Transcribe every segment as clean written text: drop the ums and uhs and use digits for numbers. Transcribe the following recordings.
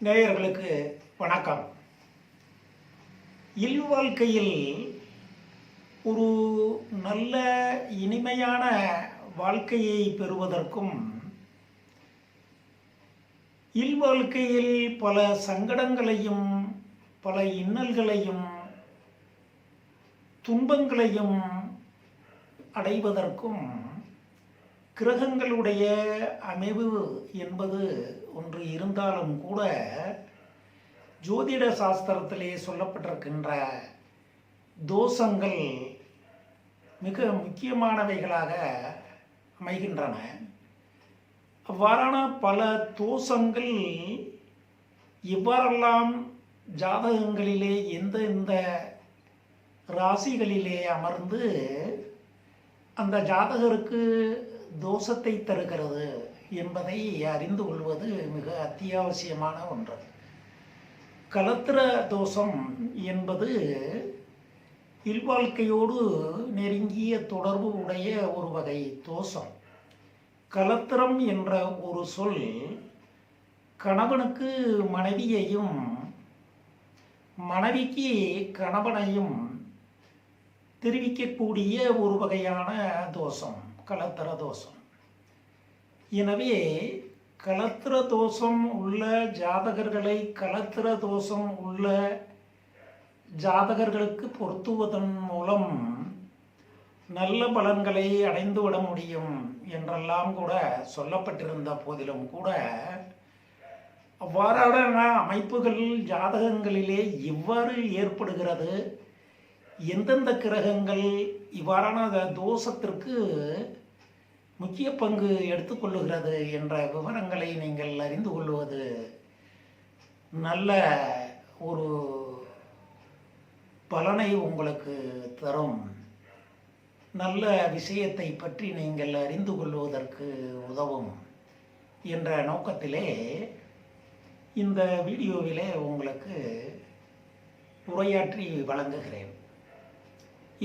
நேயர்களுக்கு வணக்கம். இல்வாழ்க்கையில் ஒரு நல்ல இனிமையான வாழ்க்கையை பெறுவதற்கும், இல்வாழ்க்கையில் பல சங்கடங்களையும் பல இன்னல்களையும் துன்பங்களையும் அடைவதற்கும் கிரகங்களுடைய அமைவு என்பது ஒன்று இருந்தாலும் கூட, ஜோதிட சாஸ்திரத்திலே சொல்லப்பட்டிருக்கின்ற தோஷங்கள் மிக முக்கியமானவைகளாக அமைகின்றன. அவ்வாறான பல தோஷங்கள் எவ்வாறெல்லாம் ஜாதகங்களிலே எந்த ராசிகளிலே அமர்ந்து அந்த ஜாதகருக்கு தோஷத்தை தருகிறது என்பதை அறிந்து கொள்வது மிக அத்தியாவசியமான ஒன்று. கலத்திர தோஷம் என்பது இல்வாழ்க்கையோடு நெருங்கிய தொடர்பு உடைய ஒரு வகை தோஷம். கலத்திரம் என்ற ஒரு சொல் கணவனுக்கு மனைவியையும் மனைவிக்கு கணவனையும் தெரிவிக்கக்கூடிய ஒரு வகையான தோஷம் கலத்திர தோஷம். எனவே கலத்திர தோஷம் உள்ள ஜாதகர்களை கலத்திர தோஷம் உள்ள ஜாதகர்களுக்கு பொருத்துவதன் மூலம் நல்ல பலன்களை அடைந்து விட முடியும் என்றெல்லாம் கூட சொல்லப்பட்டிருந்த போதிலும் கூட, அவ்வாறான அமைப்புகள் ஜாதகங்களிலே எவ்வாறு ஏற்படுகிறது, எந்தெந்த கிரகங்கள் இவ்வாறான தோஷத்திற்கு முக்கிய பங்கு எடுத்துக்கொள்ளுகிறது என்ற விவரங்களை நீங்கள் அறிந்து கொள்வது நல்ல ஒரு பலனை உங்களுக்கு தரும். நல்ல விஷயத்தை பற்றி நீங்கள் அறிந்து கொள்வதற்கு உதவும் என்ற நோக்கத்திலே இந்த வீடியோவிலே உங்களுக்கு உரையாற்றி வழங்குகிறேன்.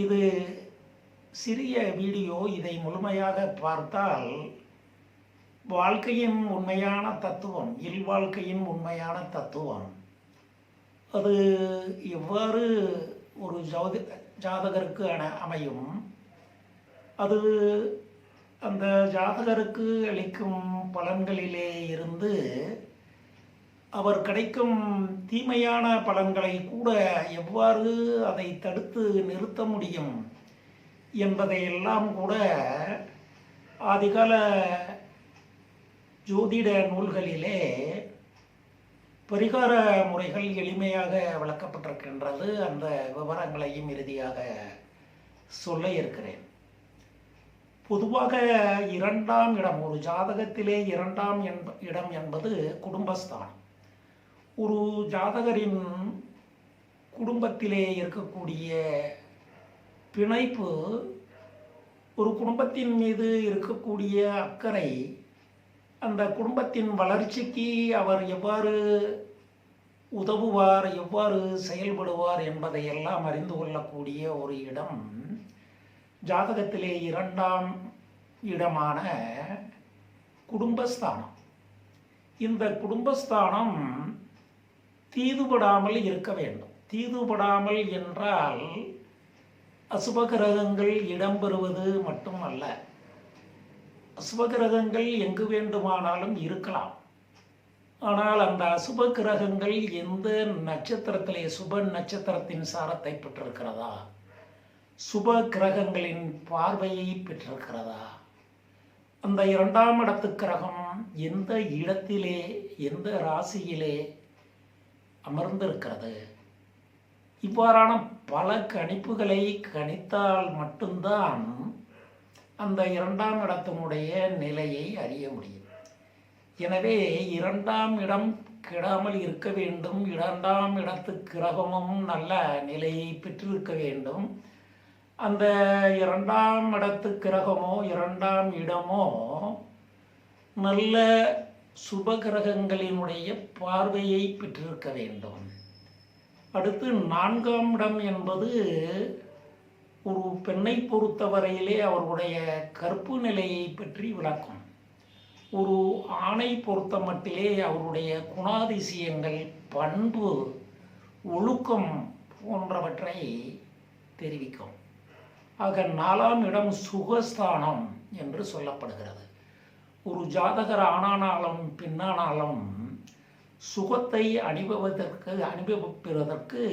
இது சிறிய வீடியோ. இதை முழுமையாக பார்த்தால் வாழ்க்கையின் உண்மையான தத்துவம், இல்வாழ்க்கையின் உண்மையான தத்துவம், அது எவ்வாறு ஒரு ஜாதகருக்கு அமையும், அது அந்த ஜாதகருக்கு அளிக்கும் பலன்களிலே இருந்து அவர் கிடைக்கும் தீமையான பலன்களை கூட எவ்வாறு அதை தடுத்து நிறுத்த முடியும் என்பதையெல்லாம் கூட ஆதிகால ஜோதிட நூல்களிலே பரிகார முறைகள் எளிமையாக விளக்கப்பட்டிருக்கின்றது. அந்த விவரங்களையும் இறுதியாக சொல்ல இருக்கிறேன். பொதுவாக இரண்டாம் இடம், ஒரு ஜாதகத்திலே இரண்டாம் இடம் என்பது குடும்பஸ்தானம். ஒரு ஜாதகரின் குடும்பத்திலே இருக்கக்கூடிய பிணைப்பு, ஒரு குடும்பத்தின் மீது இருக்கக்கூடிய அக்கறை, அந்த குடும்பத்தின் வளர்ச்சிக்கு அவர் எவ்வாறு உதவுவார், எவ்வாறு செயல்படுவார் என்பதையெல்லாம் அறிந்து கொள்ளக்கூடிய ஒரு இடம் ஜாதகத்திலே இரண்டாம் இடமான குடும்பஸ்தானம். இந்த குடும்பஸ்தானம் தீதுபடாமல் இருக்க வேண்டும். தீதுபடாமல் என்றால் அசுபகிரகங்கள் இடம்பெறுவது மட்டுமல்ல, அசுபகிரகங்கள் எங்கு வேண்டுமானாலும் இருக்கலாம். ஆனால் அந்த அசுப கிரகங்கள் எந்த நட்சத்திரத்திலே, சுப நட்சத்திரத்தின் சாரத்தை பெற்றிருக்கிறதா, சுப கிரகங்களின் பார்வையை பெற்றிருக்கிறதா, அந்த இரண்டாம் இடத்து கிரகம் எந்த இடத்திலே எந்த ராசியிலே அமர்ந்திருக்கிறது, இவ்வாறான பல கணிப்புகளை கணித்தால் மட்டும்தான் அந்த இரண்டாம் இடத்தினுடைய நிலையை அறிய முடியும். எனவே இரண்டாம் இடம் கெடாமல் இருக்க வேண்டும், இரண்டாம் இடத்து கிரகமும் நல்ல நிலையை பெற்றிருக்க வேண்டும். அந்த இரண்டாம் இடத்து கிரகமோ இரண்டாம் இடமோ நல்ல சுபகிரகங்களினுடைய பார்வையை பெற்றிருக்க வேண்டும். அடுத்து நான்காம் இடம் என்பது ஒரு பெண்ணை பொறுத்தவரையிலே அவர்களுடைய கற்பு நிலையை பற்றி விளக்கும். ஒரு ஆணை பொறுத்த மட்டிலே அவருடைய குணாதிசயங்கள், பண்பு, ஒழுக்கம் போன்றவற்றை தெரிவிக்கும். ஆக 4ஆம் இடம் சுகஸ்தானம் என்று சொல்லப்படுகிறது. ஒரு ஜாதகர் ஆனானாலும் பெண்ணானாலும் சுகத்தை அனுபவிப்பதற்கு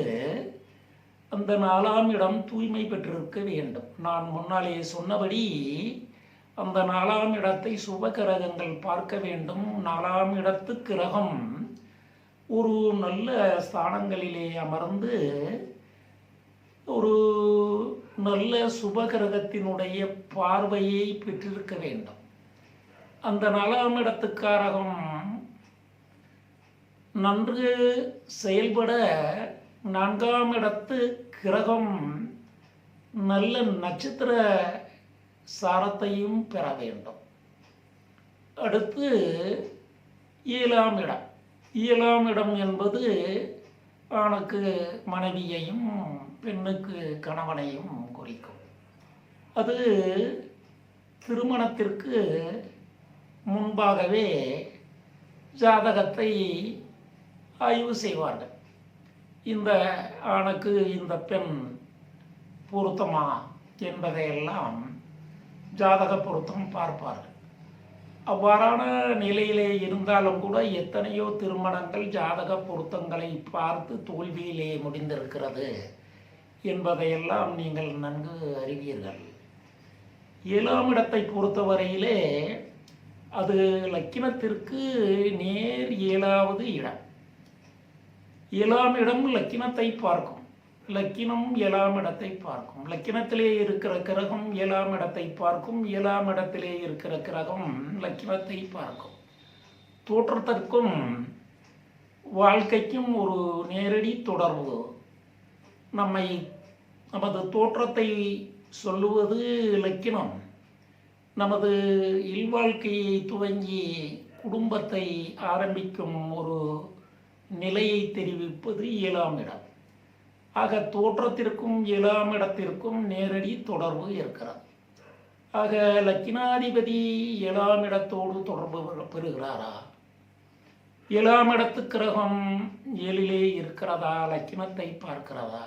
அந்த 4ஆம் இடம் தூய்மை பெற்றிருக்க வேண்டும். நான் முன்னாலே சொன்னபடி அந்த 4ஆம் இடத்தை சுப கிரகங்கள் பார்க்க வேண்டும். 4ஆம் இடத்து கிரகம் ஒரு நல்ல ஸ்தானங்களிலே அமர்ந்து ஒரு நல்ல சுப கிரகத்தினுடைய பார்வையை பெற்றிருக்க வேண்டும். அந்த 4ஆம் இடத்துக்காரகம் நன்கு செயல்பட 4ஆம் இடத்து கிரகம் நல்ல நட்சத்திர சாரத்தையும் பெற வேண்டும். அடுத்து 7ஆம் இடம். 7ஆம் இடம் என்பது ஆணுக்கு மனைவியையும் பெண்ணுக்கு கணவனையும் குறிக்கும். அது திருமணத்திற்கு முன்பாகவே ஜாதகத்தை ஆய்வு செய்வார்கள். இந்த ஆணுக்கு இந்த பெண் பொருத்தமா என்பதையெல்லாம் ஜாதக பொருத்தம் பார்ப்பார்கள். அவ்வாறான நிலையிலே இருந்தாலும் கூட எத்தனையோ திருமணங்கள் ஜாதக பொருத்தங்களை பார்த்து தோல்வியிலே முடிந்திருக்கிறது என்பதையெல்லாம் நீங்கள் நன்கு அறிவீர்கள். 7ஆம் இடத்தை பொறுத்தவரையிலே அது லக்கினத்திற்கு நேர் 7வது இடம். 7ஆம் இடம் லக்கினத்தை பார்க்கும். லக்கினம் 7ஆம் இடத்தை பார்க்கும். லக்கினத்திலே இருக்கிற கிரகம் 7ஆம் இடத்தை பார்க்கும். 7ஆம் இடத்திலே இருக்கிற கிரகம் லக்கினத்தை பார்க்கும். தோற்றத்திற்கும் வாழ்க்கைக்கும் ஒரு நேரடி தொடர்பு. நமது தோற்றத்தை சொல்லுவது லக்கினம். நமது இல்வாழ்க்கையை துவங்கி குடும்பத்தை ஆரம்பிக்கும் ஒரு நிலையை தெரிவிப்பது 7ஆம் இடம். ஆக தோற்றத்திற்கும் 7ஆம் இடத்திற்கும் நேரடி தொடர்பு இருக்கிறது. ஆக லக்கினாதிபதி 7ஆம் இடத்தோடு தொடர்பு பெறுகிறாரா? 7ஆம் இடத்து கிரகம் 7லே இருக்கிறதா? லக்கினத்தை பார்க்கிறதா?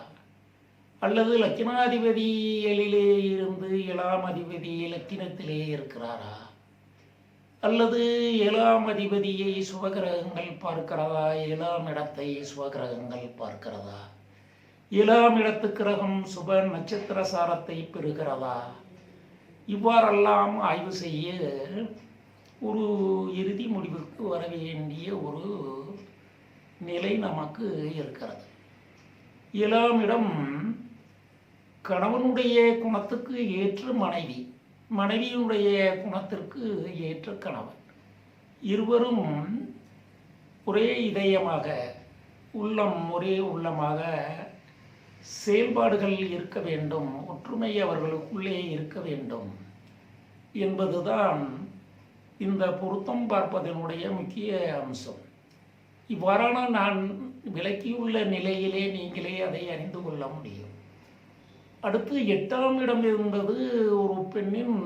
அல்லது லக்கினாதிபதி 7லே இருந்து 7ஆம் அதிபதி லக்கினத்திலே இருக்கிறாரா? அல்லது 7ஆம் அதிபதியை சுபகிரகங்கள் பார்க்கிறதா? 7ஆம் இடத்தை சுபகிரகங்கள் பார்க்கிறதா? 7ஆம் இடத்து கிரகம் சுப நட்சத்திர சாரத்தை பெறுகிறதா? இவ்வாறெல்லாம் ஆய்வு செய்ய ஒரு இறுதி முடிவுக்கு வர வேண்டிய ஒரு நிலை நமக்கு இருக்கிறது. 7ஆம் இடம் கணவனுடைய குணத்துக்கு ஏற்ற மனைவி, மனைவியுடைய குணத்திற்கு ஏற்ற கணவன். இருவரும் ஒரே இதயமாக, ஒரே உள்ளமாக செயல்பாடுகள் இருக்க வேண்டும், ஒற்றுமை அவர்களுக்குள்ளே இருக்க வேண்டும் என்பதுதான் இந்த பொருத்தம் பார்ப்பதனுடைய முக்கிய அம்சம். இவ்வாறான நான் விளக்கியுள்ள நிலையிலே நீங்களே அதை அறிந்து கொள்ள முடியும். அடுத்து 8ஆம் இடம் என்பது ஒரு பெண்ணின்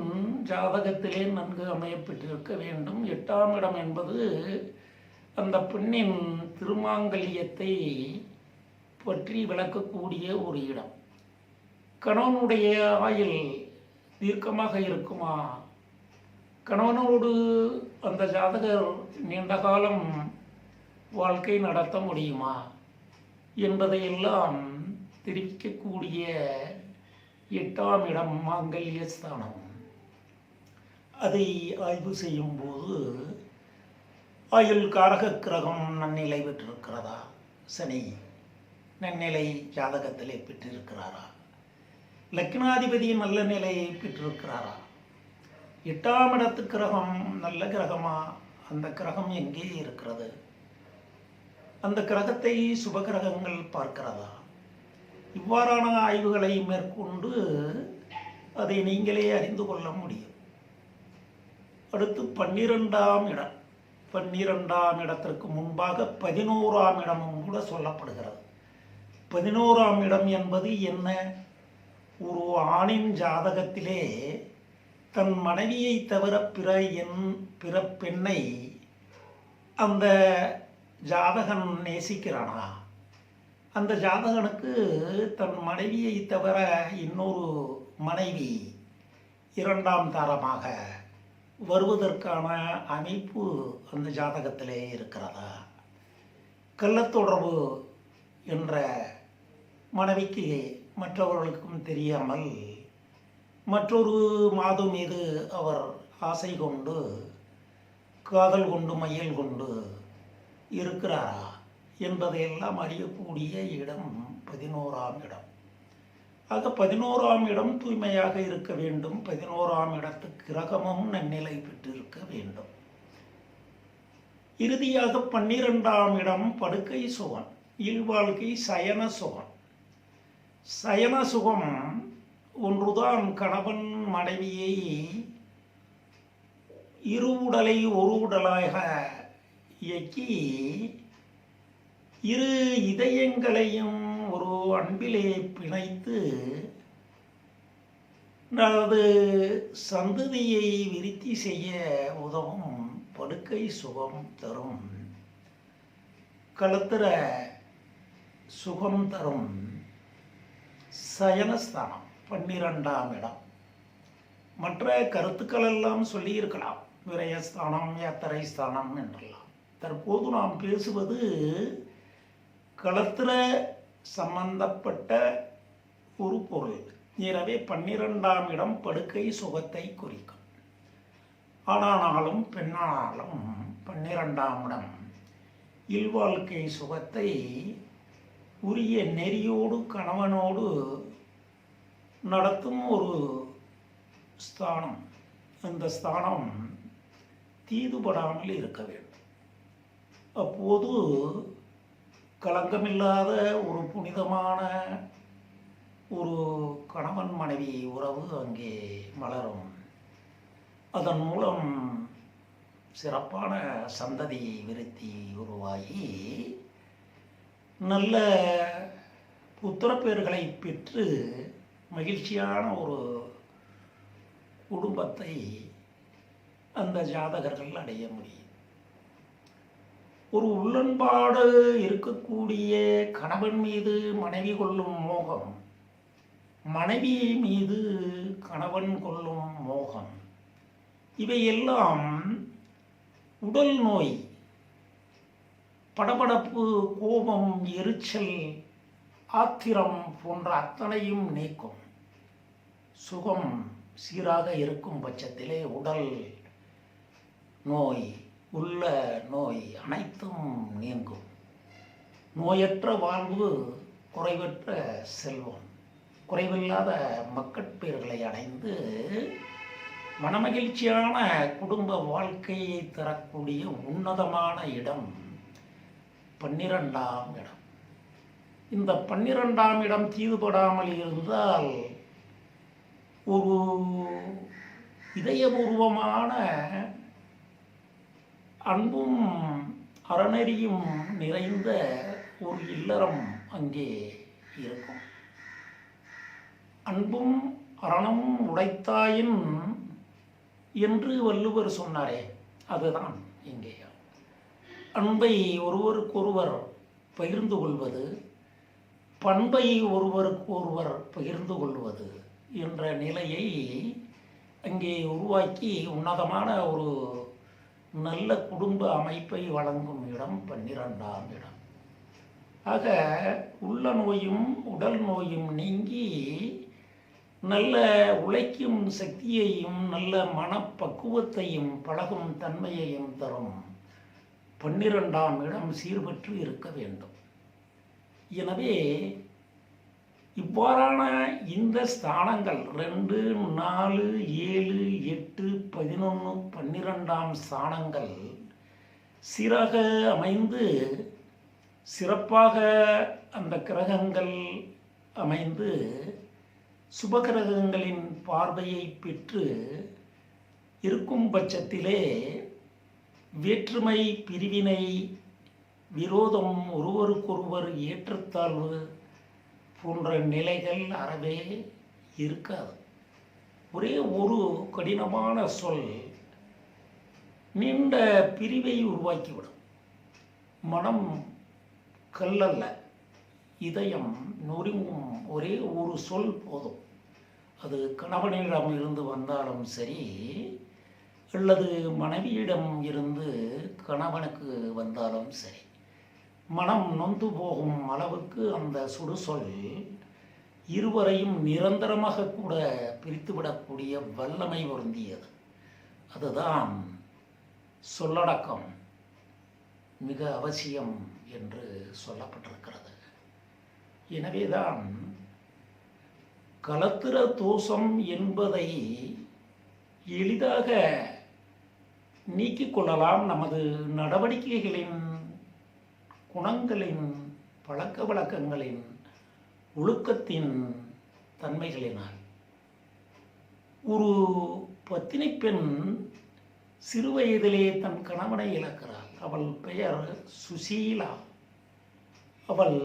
ஜாதகத்திலே நன்கு அமையப்பட்டிருக்க வேண்டும். 8ஆம் இடம் என்பது அந்த பெண்ணின் திருமாங்கல்யத்தை பற்றி விளக்கக்கூடிய ஒரு இடம். கணவனுடைய ஆயுள் தீர்க்கமாக இருக்குமா? கணவனோடு அந்த ஜாதகர் நீண்ட காலம் வாழ்க்கை நடத்த முடியுமா என்பதையெல்லாம் தெரிவிக்கக்கூடிய 8ஆம் இடம் மாங்கல்ய ஸ்தானம். அதை ஆய்வு செய்யும்போது ஆயுள் காரக கிரகம் நன்னிலை பெற்றிருக்கிறதா? சனி நன்னிலை ஜாதகத்திலே பெற்றிருக்கிறாரா? லக்னாதிபதி நல்ல நிலையை பெற்றிருக்கிறாரா? 8ஆம் இடத்து கிரகம் நல்ல கிரகமா? அந்த கிரகம் எங்கே இருக்கிறது? அந்த கிரகத்தை சுபகிரகங்கள் பார்க்கிறதா? இவ்வாறான ஆய்வுகளை மேற்கொண்டு அதை நீங்களே அறிந்து கொள்ள முடியும். அடுத்து 12ஆம் இடம். 12ஆம் இடத்திற்கு முன்பாக 11ஆம் இடமும் கூட சொல்லப்படுகிறது. 11ஆம் இடம் என்பது என்ன? ஒரு ஆணின் ஜாதகத்திலே தன் மனைவியை தவிர பிற பெண்ணை அந்த ஜாதகன் நேசிக்கிறானா? அந்த ஜாதகனுக்கு தன் மனைவியை தவிர இன்னொரு மனைவி இரண்டாம் தாரமாக வருவதற்கான அமைப்பு அந்த ஜாதகத்திலே இருக்கிறதா? கள்ளத்தொடர்பு என்ற மனைவிக்கு மற்றவர்களுக்கும் தெரியாமல் மற்றொரு மாது மீது அவர் ஆசை கொண்டு காதல் கொண்டு மையல் கொண்டு இருக்கிறாரா என்பதையெல்லாம் அறியக்கூடிய இடம் 11ஆம் இடம். ஆக 11ஆம் இடம் தூய்மையாக இருக்க வேண்டும். 11ஆம் இடத்துக்கு கிரகமும் நன்னிலை பெற்றிருக்க வேண்டும். இறுதியாக 12ஆம் இடம் படுக்கை சுகம், இல்வாழ்க்கை, சயன சுகம். சயன சுகம் ஒன்றுதான் கணவன் மனைவியை இரு உடலை ஒரு உடலாக இயக்கி இரு இதயங்களையும் ஒரு அன்பிலே பிணைத்து அதாவது சந்ததியை விருத்தி செய்ய உதவும் படுக்கை சுகம் தரும், களத்திர சுகம் தரும் சயனஸ்தானம் 12ஆம் இடம். மற்ற கருத்துக்கள் எல்லாம் சொல்லியிருக்கலாம், விரயஸ்தானம், யாத்திரை ஸ்தானம் என்றெல்லாம். தற்போது நாம் பேசுவது களத்திர சம்பந்தப்பட்ட ஒரு பொருள். எனவே 12ஆம் இடம் படுக்கை சுகத்தை குறிக்கும். ஆணானாலும் பெண்ணானாலும் 12ஆம் இடம் இல்வாழ்க்கை சுகத்தை உரிய நெறியோடு கணவனோடு நடத்தும் ஒரு ஸ்தானம். அந்த ஸ்தானம் தீதுபடாமல் இருக்க வேண்டும். அப்போது களங்கமில்லாத ஒரு புனிதமான ஒரு கணவன் மனைவி உறவு அங்கே மலரும். அதன் மூலம் சிறப்பான சந்ததி விருத்தி உருவாகி நல்ல புத்திரப்பேர்களை பெற்று மகிழ்ச்சியான ஒரு குடும்பத்தை அந்த ஜாதகர்கள் அடைய முடியும். ஒரு உள்ளன்பாடு இருக்கக்கூடிய கணவன் மீது மனைவி கொள்ளும் மோகம், மனைவி மீது கணவன் கொள்ளும் மோகம், இவையெல்லாம் உடல் நோய், படபடப்பு, கோபம், எரிச்சல், ஆத்திரம் போன்ற அத்தனையும் நீக்கும். சுகம் சீராக இருக்கும் பட்சத்திலே உடல் நோய், உள்ள நோய் அனைத்தும் நீங்கும். நோயற்ற வாழ்வு, குறைவற்ற செல்வம், குறைவில்லாத மக்கட்பேர்களை அடைந்து மனமகிழ்ச்சியான குடும்ப வாழ்க்கையை தரக்கூடிய உன்னதமான இடம் 12ஆம் இடம். இந்த 12ஆம் இடம் தீதுபடாமல் இருந்தால் ஒரு இதயபூர்வமான அன்பும் அறநெறியும் நிறைந்த ஒரு இல்லறம் அங்கே இருக்கும். அன்பும் அறனும் உடைத்தாயின் என்று வள்ளுவர் சொன்னாரே, அதுதான் இங்கே. அன்பை ஒருவருக்கொருவர் பகிர்ந்து கொள்வது, பண்பை ஒருவருக்கொருவர் பகிர்ந்து கொள்வது என்ற நிலையை அங்கே உருவாக்கி உன்னதமான ஒரு நல்ல குடும்ப அமைப்பை வழங்கும் இடம் 12ஆம் இடம். ஆக உள்ள நோயும் உடல் நோயும் நீங்கி நல்ல உழைக்கும் சக்தியையும் நல்ல மனப்பக்குவத்தையும் பழகும் தன்மையையும் தரும் 12ஆம் இடம் சீர்பெற்று இருக்க வேண்டும். எனவே இவ்வாறான இந்த ஸ்தானங்கள் 2, 4, 7, 8, 11, 12ஆம் ஸ்தானங்கள் சீராக அமைந்து சிறப்பாக அந்த கிரகங்கள் அமைந்து சுபகிரகங்களின் பார்வையை பெற்று இருக்கும் பட்சத்திலே வேற்றுமை, பிரிவினை, விரோதம், ஒருவருக்கொருவர் ஏற்றத்தாழ்வு போன்ற நிலைகள் அறவே இருக்காது. ஒரே ஒரு கடினமான சொல் நீண்ட பிரிவை உருவாக்கிவிடும். மனம் கல்லல்ல, இதயம் நொறுங்கும் ஒரே ஒரு சொல் போதும். அது கணவனிடம் இருந்து வந்தாலும் சரி, அல்லது மனைவியிடம் இருந்து கணவனுக்கு வந்தாலும் சரி, மனம் நொந்து போகும் அளவுக்கு அந்த சுடுசொல் இருவரையும் நிரந்தரமாக கூட பிரித்துவிடக்கூடிய வல்லமை பொருந்தியது. அதுதான் சொல்லடக்கம் மிக அவசியம் என்று சொல்லப்பட்டிருக்கிறது. எனவேதான் களத்திர தோஷம் என்பதை எளிதாக நீக்கிக் கொள்ளலாம் நமது நடவடிக்கைகளின், குணங்களின், பழக்க வழக்கங்களின், ஒழுக்கத்தின் தன்மைகளினால். ஒரு பத்தினி பெண் சிறுவயதிலே தன் கணவனை இழக்கிறாள். அவள் பெயர் சுசீலா. அவள்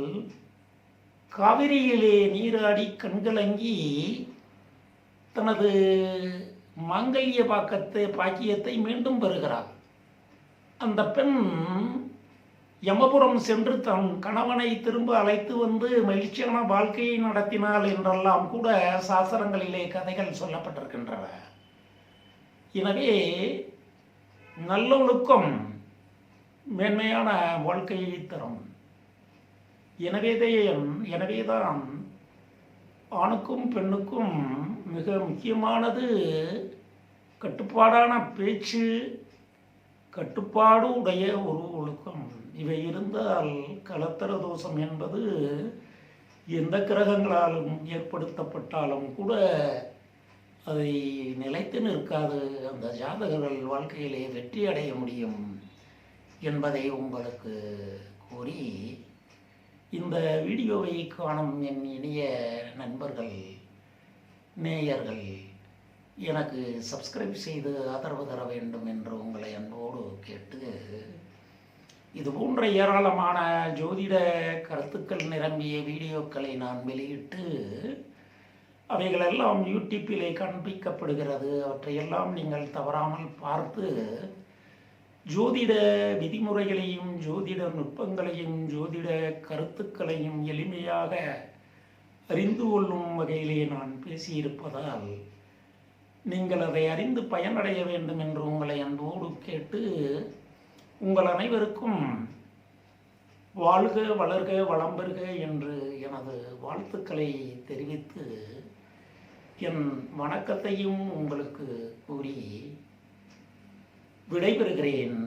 காவிரியிலே நீராடி கண்கலங்கி தனது மாங்கல்ய பாக்கியத்தை மீண்டும் பெறுகிறாள். அந்த பெண் யமபுரம் சென்று தன் கணவனை திரும்ப அழைத்து வந்து மகிழ்ச்சியான வாழ்க்கையை நடத்தினாள் என்றெல்லாம் கூட சாஸ்திரங்களிலே கதைகள் சொல்லப்பட்டிருக்கின்றன. எனவே நல்லொழுக்கம் மேன்மையான வாழ்க்கையை தரும். எனவேதான் ஆணுக்கும் பெண்ணுக்கும் மிக முக்கியமானது கட்டுப்பாடான பேச்சு, கட்டுப்பாடு உடைய ஒரு ஒழுக்கம். இவை இருந்தால் களத்திர தோஷம் என்பது எந்த கிரகங்களாலும் ஏற்படுத்தப்பட்டாலும் கூட அதை நிலைத்து நிற்காது. அந்த ஜாதகர்கள் வாழ்க்கையிலே வெற்றி அடைய முடியும் என்பதை உங்களுக்கு கூறி, இந்த வீடியோவை காணும் என் இனிய நண்பர்கள், நேயர்கள் எனக்கு சப்ஸ்கிரைப் செய்து ஆதரவு தர வேண்டும் என்று உங்களை அன்போடு கேட்டு, இது போன்ற ஏராளமான ஜோதிட கருத்துக்கள் நிரம்பிய வீடியோக்களை நான் வெளியிட்டு அவைகளெல்லாம் யூடியூப்பிலே காண்பிக்கப்படுகிறது. அவற்றையெல்லாம் நீங்கள் தவறாமல் பார்த்து ஜோதிட விதிமுறைகளையும், ஜோதிட நுட்பங்களையும், ஜோதிட கருத்துக்களையும் எளிமையாக அறிந்து கொள்ளும் வகையிலே நான் பேசியிருப்பதால் நீங்கள் அதை அறிந்து பயனடைய வேண்டும் என்று உங்களை அன்போடு கேட்டு, உங்கள் அனைவருக்கும் வாழ்க வளர்க வளம் பெறுக என்று எனது வாழ்த்துக்களை தெரிவித்து என் வணக்கத்தையும் உங்களுக்கு கூறி விடைபெறுகிறேன்.